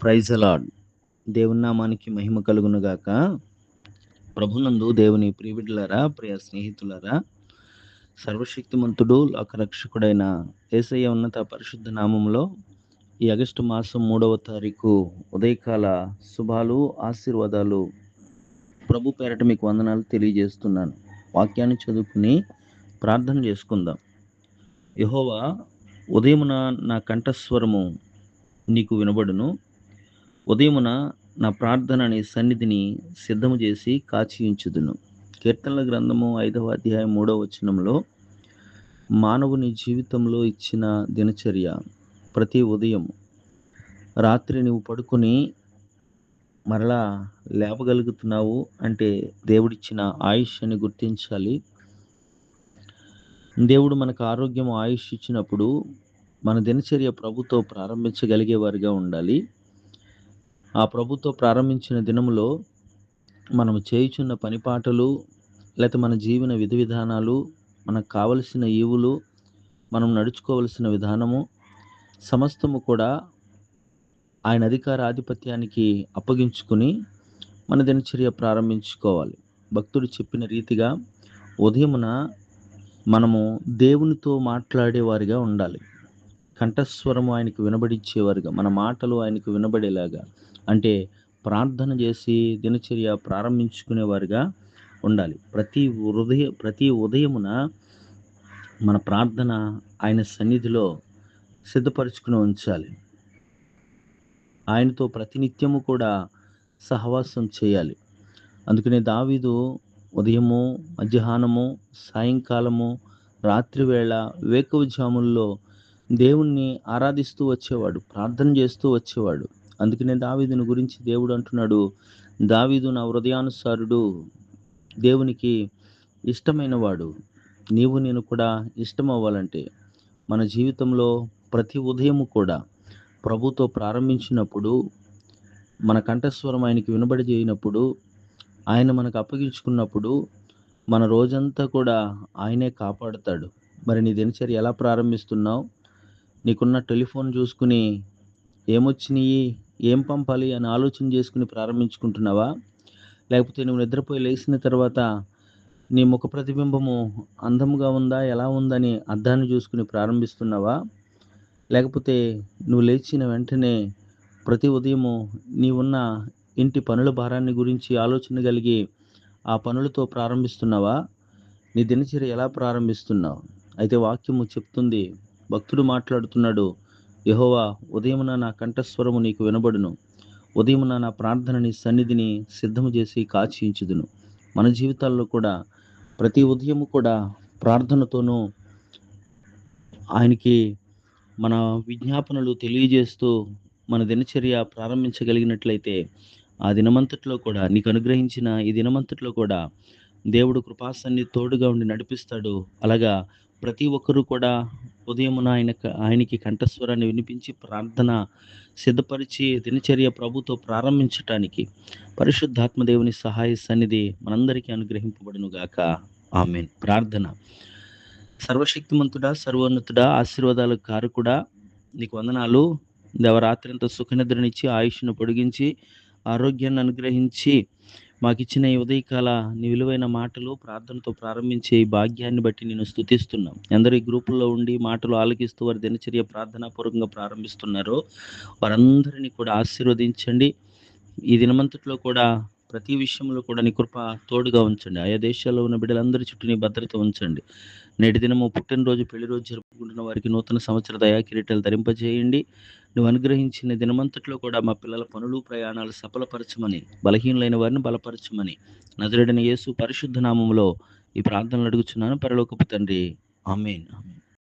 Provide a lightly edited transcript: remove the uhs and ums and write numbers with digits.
Praise lord. దేవుని నామానికి మహిమ కలుగును గాక. ప్రభునందు దేవుని ప్రియబిడ్డలారా, ప్రియ స్నేహితులారా, సర్వశక్తిమంతుడు లోకరక్షకుడైన యేసయ్య ఉన్నత పరిశుద్ధ నామములో ఈ ఆగస్టు మాసం 3వ తారీఖు ఉదయకాల శుభాలు, ఆశీర్వాదాలు ప్రభు పేరట మీకు వందనాలు తెలియజేస్తున్నాను. వాక్యాన్ని చదువుకుని ప్రార్థన చేసుకుందాం. యెహోవా, ఉదయమున నా కంఠస్వరము నీకు వినబడును. ఉదయమున నా ప్రార్థన నీ సన్నిధిని సిద్ధము చేసి కాచియుంచుదును. కీర్తనల గ్రంథము 5వ అధ్యాయం 3వ వచనంలో మానవుని జీవితంలో ఇచ్చిన దినచర్య ప్రతి ఉదయం రాత్రి నువ్వు పడుకొని మరలా లేపగలుగుతున్నావు అంటే దేవుడిచ్చిన ఆయుష్ అని గుర్తించాలి. దేవుడు మనకు ఆరోగ్యం, ఆయుష్ ఇచ్చినప్పుడు మన దినచర్య ప్రభుతో ప్రారంభించగలిగే వారిగా ఉండాలి. ఆ ప్రభుతో ప్రారంభించిన దినములో మనం చేయుచున్న పనిపాటలు, లేకపోతే మన జీవన విధి విధానాలు, మనకు కావలసిన ఈవులు, మనం నడుచుకోవలసిన విధానము సమస్తము కూడా ఆయన అధికార ఆధిపత్యానికి అప్పగించుకుని మన దినచర్య ప్రారంభించుకోవాలి. భక్తుడు చెప్పిన రీతిగా ఉదయమున మనము దేవునితో మాట్లాడేవారిగా ఉండాలి. కంఠస్వరము ఆయనకు వినబడించేవారుగా, మన మాటలు ఆయనకు వినబడేలాగా, అంటే ప్రార్థన చేసి దినచర్య ప్రారంభించుకునేవారుగా ఉండాలి. ప్రతి ఉదయమున మన ప్రార్థన ఆయన సన్నిధిలో సిద్ధపరచుకుని ఉంచాలి. ఆయనతో ప్రతినిత్యము కూడా సహవాసం చేయాలి. అందుకనే దావీదు ఉదయము, మధ్యాహ్నము, సాయంకాలము, రాత్రివేళ, వేకువజాముల్లో దేవుణ్ణి ఆరాధిస్తూ వచ్చేవాడు, ప్రార్థన చేస్తూ వచ్చేవాడు. అందుకనే దావీదుని గురించి దేవుడు అంటున్నాడు, దావీదు నా హృదయానుసారుడు, దేవునికి ఇష్టమైన వాడు. నీవు నేను కూడా ఇష్టం అవ్వాలంటే మన జీవితంలో ప్రతి ఉదయము కూడా ప్రభుతో ప్రారంభించినప్పుడు, మన కంఠస్వరం ఆయనకి వినబడి చేయనప్పుడు, ఆయన మనకు అప్పగించుకున్నప్పుడు మన రోజంతా కూడా ఆయనే కాపాడుతాడు. మరి నీ దినచర్య ఎలా ప్రారంభిస్తున్నావు? నీకున్న టెలిఫోన్ చూసుకుని ఏమొచ్చినాయి, ఏం పంపాలి అని ఆలోచన చేసుకుని ప్రారంభించుకుంటున్నావా? లేకపోతే నువ్వు నిద్రపోయి లేచిన తర్వాత నీ ముఖ ప్రతిబింబము అందంగా ఉందా, ఎలా ఉందని అద్దాన్ని చూసుకుని ప్రారంభిస్తున్నావా? లేకపోతే నువ్వు లేచిన వెంటనే ప్రతి ఉదయము నీవున్న ఇంటి పనుల భారాన్ని గురించి ఆలోచన కలిగి ఆ పనులతో ప్రారంభిస్తున్నావా? నీ దినచర్య ఎలా ప్రారంభిస్తున్నావు? అయితే వాక్యము చెప్తుంది, భక్తుడు మాట్లాడుతున్నాడు, యెహోవా, ఉదయమున నా కంఠస్వరము నీకు వినబడును. ఉదయమున నా ప్రార్థన నీ సన్నిధిని సిద్ధము చేసి కాచియుంచుదును. మన జీవితాల్లో కూడా ప్రతి ఉదయము కూడా ప్రార్థనతోనూ ఆయనకి మన విజ్ఞాపనలు తెలియజేస్తూ మన దినచర్య ప్రారంభించగలిగినట్లయితే ఆ దినమంతట్లో కూడా, నీకు అనుగ్రహించిన ఈ దినమంతట్లో కూడా దేవుడు కృపాసన్ని తోడుగా ఉండి నడిపిస్తాడు. అలాగా ప్రతి ఒక్కరూ కూడా ఉదయమున ఆయనకి కంఠస్వరాన్ని వినిపించి ప్రార్థన సిద్ధపరిచి దినచర్య ప్రభుతో ప్రారంభించటానికి పరిశుద్ధాత్మ దేవుని సహాయ సన్నిధి మనందరికీ అనుగ్రహింపబడును గాక. ఆమేన్. ప్రార్థన. సర్వశక్తిమంతుడా, సర్వోన్నతుడా, ఆశీర్వాదాలకు కారకుడా, నీకు వందనాలు. దేవరాత్రంతా సుఖనిద్రనిచ్చి ఆయుష్ను పొడిగించి ఆరోగ్యాన్ని అనుగ్రహించి మాకిచ్చిన ఈ ఉదయకాల నీ విలువైన మాటలు ప్రార్థనతో ప్రారంభించే ఈ భాగ్యాన్ని బట్టి నేను స్తుతిస్తున్నాం. అందరూ ఈ గ్రూపుల్లో ఉండి మాటలు ఆలకిస్తూ వారి దినచర్య ప్రార్థనాపూర్వకంగా ప్రారంభిస్తున్నారో వారందరినీ కూడా ఆశీర్వదించండి. ఈ దినమంతట్లో కూడా ప్రతి విషయంలో కూడా నీ కృప తోడుగా ఉంచండి. ఆయా దేశాల్లో ఉన్న బిడ్డలందరి చుట్టూ నీ భద్రత ఉంచండి. నేటి దినము పుట్టినరోజు, పెళ్లిరోజు జరుపుకుంటున్న వారికి నూతన సంవత్సర దయా కిరీటాలు ధరింపజేయండి. నువ్వు అనుగ్రహించిన దినమంతట్లో కూడా మా పిల్లల పనులు, ప్రయాణాలు సఫలపరచమని, బలహీనులైన వారిని బలపరచమని నజరేయుడైన యేసు పరిశుద్ధ నామములో ఈ ప్రార్థనలు అడుగుచున్నాను పరలోకపు తండ్రి. ఆమేన్.